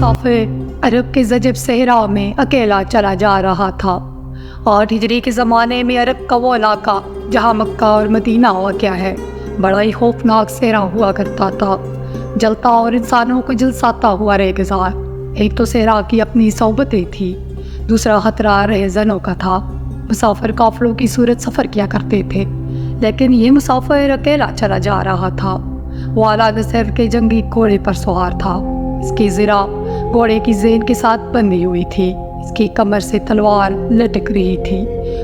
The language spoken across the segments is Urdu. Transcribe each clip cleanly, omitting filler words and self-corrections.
مسافر عرب کے زجب صحرا میں اکیلا چلا جا رہا تھا، اور ہجری کے زمانے میں عرب کا وہ علاقہ جہاں مکہ اور مدینہ واقع ہے بڑا ہی خوفناک صحرا ہوا کرتا تھا، جلتا اور انسانوں کو جلساتا ہوا ریگزار۔ ایک تو صحرا کی اپنی صحبتیں تھی، دوسرا خطرہ رہزنوں کا تھا۔ مسافر قافلوں کی صورت سفر کیا کرتے تھے، لیکن یہ مسافر اکیلا چلا جا رہا تھا۔ وہ اعلیٰ نصر کے جنگی گھوڑے پر سوار تھا، اس کی زرہ گھوڑے کی زین کے ساتھ بندھی ہوئی تھی، اس کی کمر سے تلوار لٹک رہی تھی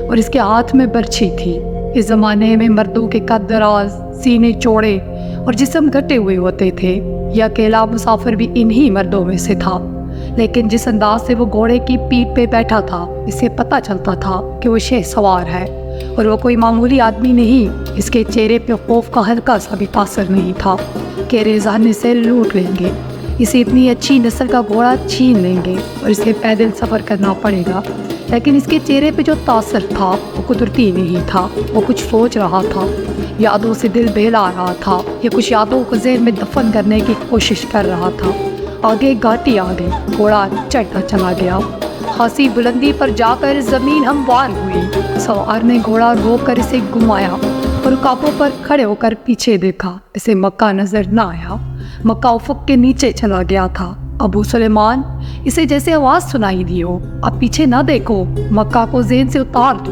اور اس کے ہاتھ میں برچھی تھی۔ اس زمانے میں مردوں کے قد دراز، سینے چوڑے اور جسم گھٹے ہوئے ہوتے تھے۔ یہ اکیلا مسافر بھی انہی مردوں میں سے تھا، لیکن جس انداز سے وہ گھوڑے کی پیٹھ پہ بیٹھا تھا، اس سے پتہ چلتا تھا کہ وہ شہ سوار ہے اور وہ کوئی معمولی آدمی نہیں۔ اس کے چہرے پہ خوف کا ہلکا سا بھی تاثر نہیں تھا کہ ریزانے سے لوٹ لیں گے، اسے اتنی اچھی نسل کا گھوڑا چھین لیں گے اور اسے پیدل سفر کرنا پڑے گا۔ لیکن اس کے چہرے پہ جو تاثر تھا وہ قدرتی نہیں تھا، وہ کچھ سوچ رہا تھا، یادوں سے دل بہلا رہا تھا، یا کچھ یادوں کو ذہن میں دفن کرنے کی کوشش کر رہا تھا۔ آگے گھاٹی آ گئی، گھوڑا چڑھتا چلا گیا، خاصی بلندی پر جا کر زمین ہموار ہوئی۔ سوار نے گھوڑا روک کر اسے گھمایا اور رکابوں پر کھڑے ہو کر پیچھے دیکھا، اسے مکہ نظر نہ آیا۔ مکہ افق کے نیچے چلا گیا تھا۔ ابو سلیمان، اسے جیسے آواز سنائی دی ہو، اب پیچھے نہ دیکھو، مکہ کو ذہن سے اتار دو،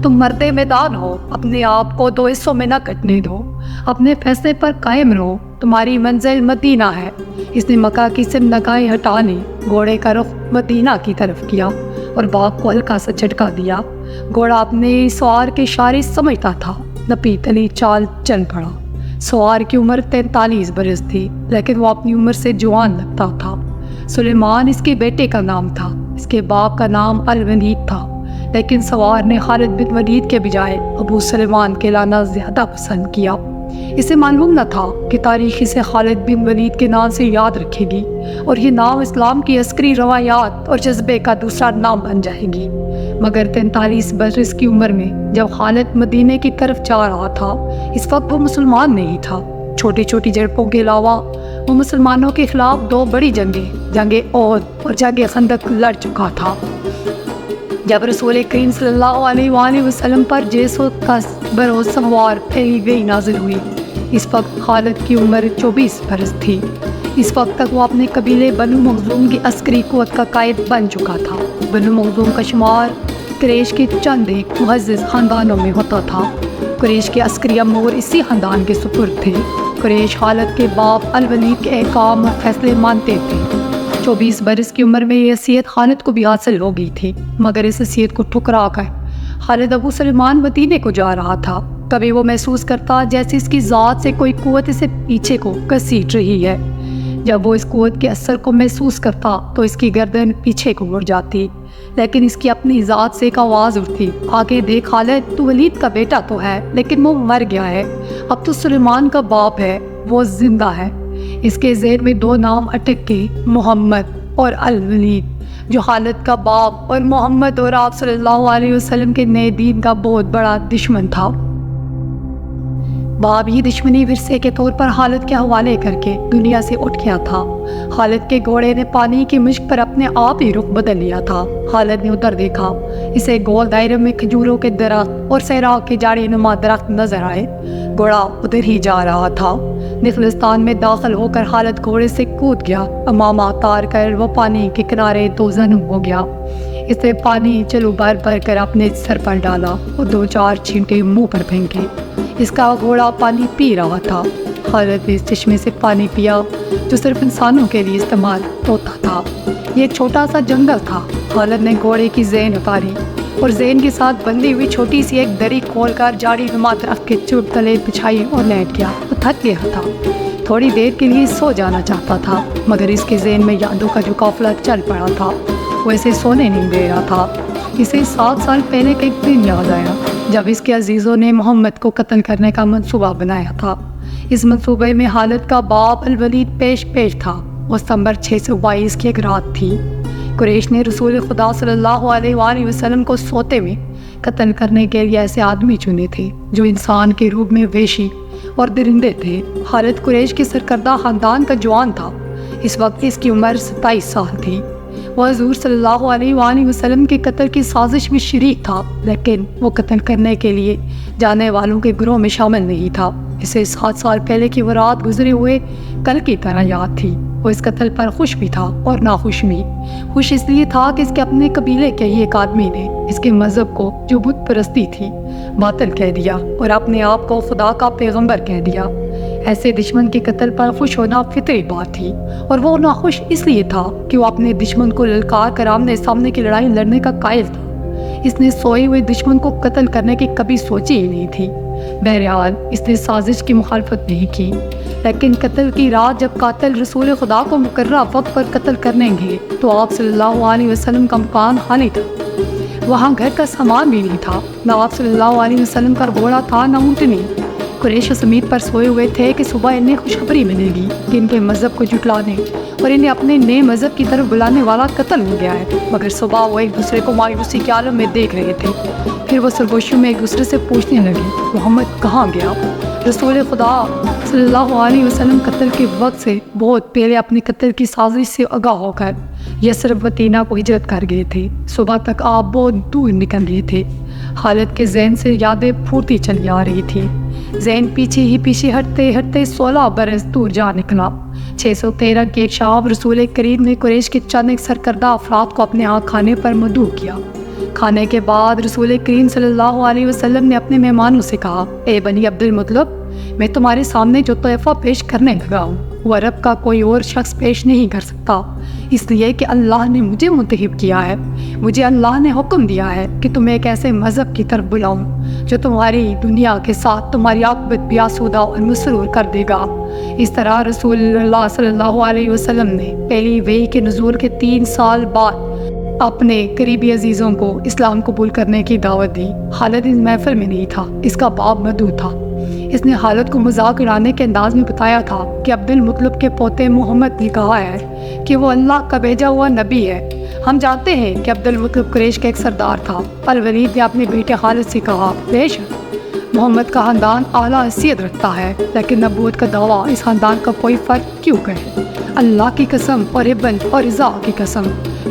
تم مرد میدان ہو، اپنے آپ کو دو حصوں میں نہ کٹنے دو، اپنے فیصلے پر قائم رہو، تمہاری منزل مدینہ ہے۔ اس نے مکہ کی سم نگاہیں ہٹانے گھوڑے کا رخ مدینہ کی طرف کیا اور باغ کو ہلکا سا جھٹکا دیا۔ گھوڑا اپنے سوار کے اشارے سمجھتا تھا، نپی تلی چال چل پڑا۔ سوار کی عمر 43 برس تھی، لیکن وہ اپنی عمر سے جوان لگتا تھا۔ سلیمان اس کے بیٹے کا نام تھا، اس کے باپ کا نام الولید تھا، لیکن سوار نے خالد بن ولید کے بجائے ابو سلیمان کہلانا زیادہ پسند کیا۔ اسے معلوم نہ تھا کہ تاریخ اسے خالد بن ولید کے نام سے یاد رکھے گی، اور یہ نام اسلام کی عسکری روایات اور جذبے کا دوسرا نام بن جائے گی۔ مگر 43 برس کی عمر میں جب خالد مدینے کی طرف جا رہا تھا، اس وقت وہ مسلمان نہیں تھا۔ چھوٹی چھوٹی جھڑپوں کے علاوہ وہ مسلمانوں کے خلاف 2 بڑی جنگیں، جنگ احد اور جنگ خندق لڑ چکا تھا۔ جب رسول کریم صلی اللہ علیہ وآلہ وسلم پر جیسو کا بروز سموار پھیلی گئی نازل ہوئی، اس وقت خالد کی عمر 24 برس تھی۔ اس وقت تک وہ اپنے قبیلے بنو مخزوم کی عسکری قوت کا قائد بن چکا تھا۔ بنو مخزوم کا شمار قریش کے چند ایک معزز خاندانوں میں ہوتا تھا۔ قریش کے عسکری امور اسی خاندان کے سپرد تھے۔ قریش خالد کے باپ الولید کے احکام اور فیصلے مانتے تھے۔ 24 برس کی عمر میں یہ حیثیت خالد کو بھی حاصل ہو گئی تھی، مگر اس حیثیت کو ٹھکرا کر خالد ابو سلیمان مدینے کو جا رہا تھا۔ کبھی وہ محسوس کرتا جیسے اس کی ذات سے کوئی قوت اسے پیچھے کو گھسیٹ رہی ہے۔ جب وہ اس قوت کے اثر کو محسوس کرتا تو اس کی گردن پیچھے کو مڑ جاتی، لیکن اس کی اپنی ذات سے ایک آواز اٹھتی، آگے دیکھ خالد، تو ولید کا بیٹا تو ہے، لیکن وہ مر گیا ہے، اب تو سلیمان کا باپ ہے، وہ زندہ ہے۔ اس کے ذہن میں 2 نام اٹک گئے، محمد اور الولید، جو خالد کا باپ اور محمد اور آپ صلی اللہ علیہ وسلم کے نئے دین کا بہت بڑا دشمن تھا۔ باپ یہ دشمنی ورثے کے طور پر خالد کے حوالے کر کے دنیا سے اٹھ گیا تھا۔ خالد کے گھوڑے نے پانی کی مشک پر اپنے آپ ہی رخ بدل لیا تھا۔ خالد نے ادھر دیکھا، اسے گول دائرے میں کھجوروں کے درخت اور صحرا کے جاڑی نما درخت نظر آئے۔ گھوڑا ادھر ہی جا رہا تھا۔ نخلستان میں داخل ہو کر خالد گھوڑے سے کود گیا، امامہ اتار کر وہ پانی کے کنارے دوزن ہو گیا۔ اس نے پانی چلو بھر بھر کر اپنے سر پر ڈالا اور 2-4 چھینٹے منہ پر پھینکے۔ اس کا گھوڑا پانی پی رہا تھا۔ خالد نے اس چشمے سے پانی پیا جو صرف انسانوں کے لیے استعمال ہوتا تھا۔ یہ ایک چھوٹا سا جنگل تھا۔ خالد نے گھوڑے کی زین اتاری اور زین کے ساتھ بندھی ہوئی چھوٹی سی ایک دری کھول کر جاڑی نما درخت کے چوب تلے بچھائی اور لیٹ گیا۔ وہ تھک گیا تھا، تھوڑی دیر کے لیے سو جانا چاہتا تھا، مگر اس کے ذہن میں یادوں کا جو قافلہ چل پڑا تھا وہ اسے سونے نہیں دے رہا تھا۔ اسے 7 سال پہلے کا ایک دن یاد آیا جب اس کے عزیزوں نے محمد کو قتل کرنے کا منصوبہ بنایا تھا۔ اس منصوبے میں خالد کا باپ الولید پیش تھا۔ وہ ستمبر 622 کی ایک رات تھی۔ قریش نے رسول خدا صلی اللہ علیہ وآلہ وسلم کو سوتے میں قتل کرنے کے لیے ایسے آدمی چنے تھے جو انسان کے روپ میں وحشی اور درندے تھے۔ خالد قریش کے سرکردہ خاندان کا جوان تھا، اس وقت اس کی عمر 27 سال تھی۔ وہ حضور صلی اللہ علیہ وآلہ وسلم کے قتل کی سازش میں شریک تھا، لیکن وہ قتل کرنے کے لیے جانے والوں کے گروہ میں شامل نہیں تھا۔ اسے 7 سال پہلے کی وہ رات گزرے ہوئے کل کی طرح یاد تھی۔ وہ اس قتل پر خوش بھی تھا اور ناخوش بھی۔ خوش اس لیے تھا کہ اس کے اپنے قبیلے کے ہی ایک آدمی نے اس کے مذہب کو، جو بت پرستی تھی، باطل کہہ دیا اور اپنے آپ کو خدا کا پیغمبر کہہ دیا۔ ایسے دشمن کے قتل پر خوش ہونا فطری بات تھی، اور وہ ناخوش اس لیے تھا کہ وہ اپنے دشمن کو للکار کر آمنے سامنے کی لڑائی لڑنے کا قائل تھا۔ اس نے سوئے ہوئے دشمن کو قتل کرنے کی کبھی سوچی ہی نہیں تھی۔ بہرحال اس نے سازش کی مخالفت نہیں کی، لیکن قتل کی رات جب قاتل رسول خدا کو مقررہ وقت پر قتل کرنے گئے تو آپ صلی اللہ علیہ وسلم کا مکان خالی تھا۔ وہاں گھر کا سامان بھی نہیں تھا، نہ آپ صلی اللہ علیہ وسلم کا گھوڑا تھا، نہ اونٹنی۔ قریش سمیت پر سوئے ہوئے تھے کہ صبح انہیں خوشخبری ملے گی کہ ان کے مذہب کو جھٹلانے اور انہیں اپنے نئے مذہب کی طرف بلانے والا قتل ہو گیا ہے۔ مگر صبح وہ ایک دوسرے کو مایوسی کے عالم میں دیکھ رہے تھے۔ پھر وہ سرگوشیوں میں ایک دوسرے سے پوچھنے لگے، محمد کہاں گیا؟ رسول خدا صلی اللہ علیہ وسلم قتل کے وقت سے بہت پہلے اپنی قتل کی سازش سے آگاہ ہو کر یثرب مدینہ کو ہجرت کر گئے تھے۔ صبح تک آپ بہت دور نکل گئے تھے۔ خالد کے ذہن سے یادیں پھوٹتی چلی آ رہی تھی۔ ذہن پیچھے ہی پیچھے ہٹتے ہٹتے 16 برس دور جا نکلا۔ 613 کی ایک شام رسول کریم نے قریش کے چند ایک سرکردہ افراد کو اپنے ہاں کھانے پر مدعو کیا۔ کھانے کے بعد رسول کریم صلی اللہ علیہ وسلم نے اپنے مہمانوں سے کہا، اے بنی عبد المطلب، میں تمہارے سامنے جو تحفہ پیش کرنے لگا ہوں وہ عرب کا کوئی اور شخص پیش نہیں کر سکتا، اس لیے کہ اللہ نے مجھے منتخب کیا ہے۔ مجھے اللہ نے حکم دیا ہے کہ تمہیں ایک ایسے مذہب کی طرف بلاؤں جو تمہاری دنیا کے ساتھ تمہاری عاقبت بھی آسودہ اور مسرور کر دے گا۔ اس طرح رسول اللہ صلی اللہ علیہ وسلم نے پہلی وحی کے نزول کے 3 سال بعد اپنے قریبی عزیزوں کو اسلام قبول کرنے کی دعوت دی۔ خالد اس محفل میں نہیں تھا، اس کا باپ مدعو تھا۔ اس نے خالد کو مذاق اڑانے کے انداز میں بتایا تھا کہ عبد المطلب کے پوتے محمد نے کہا ہے کہ وہ اللہ کا بھیجا ہوا نبی ہے۔ ہم جانتے ہیں کہ عبد المطلب قریش کا ایک سردار تھا۔ الولید نے اپنے بیٹے خالد سے کہا، بے شک محمد کا خاندان اعلیٰ حیثیت رکھتا ہے، لیکن نبوت کا دعویٰ اس خاندان کا کوئی فرق کیوں کرے؟ اللہ کی قسم اور ابن اور رضا کی قسم،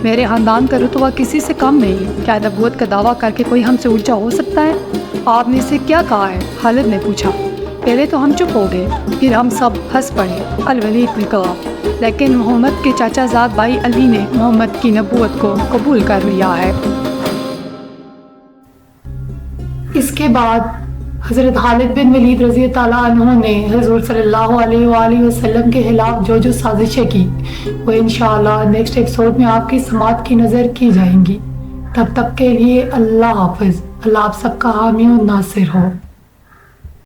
میرے خاندان کا رتبہ کسی سے کم نہیں۔ کیا نبوت کا دعویٰ کر کے کوئی ہم سے اونچا ہو سکتا ہے؟ آپ نے اسے کیا کہا ہے؟ خالد نے پوچھا۔ پہلے تو ہم چپ ہو گئے، پھر ہم سب ہنس پڑے۔ الولید نے کہا، لیکن محمد کے چاچا زاد بھائی علی نے محمد کی نبوت کو قبول کر لیا ہے۔ اس کے بعد حضرت خالد بن ولید رضی اللہ عنہ نے حضور صلی اللہ علیہ وآلہ وسلم کے خلاف جو سازشیں کی وہ انشاءاللہ نیکسٹ ایپیسوڈ میں آپ کی سماعت کی نظر کی جائیں گی۔ تب تک کے لیے اللہ حافظ۔ اللہ آپ سب کا حامی و ناصر ہو۔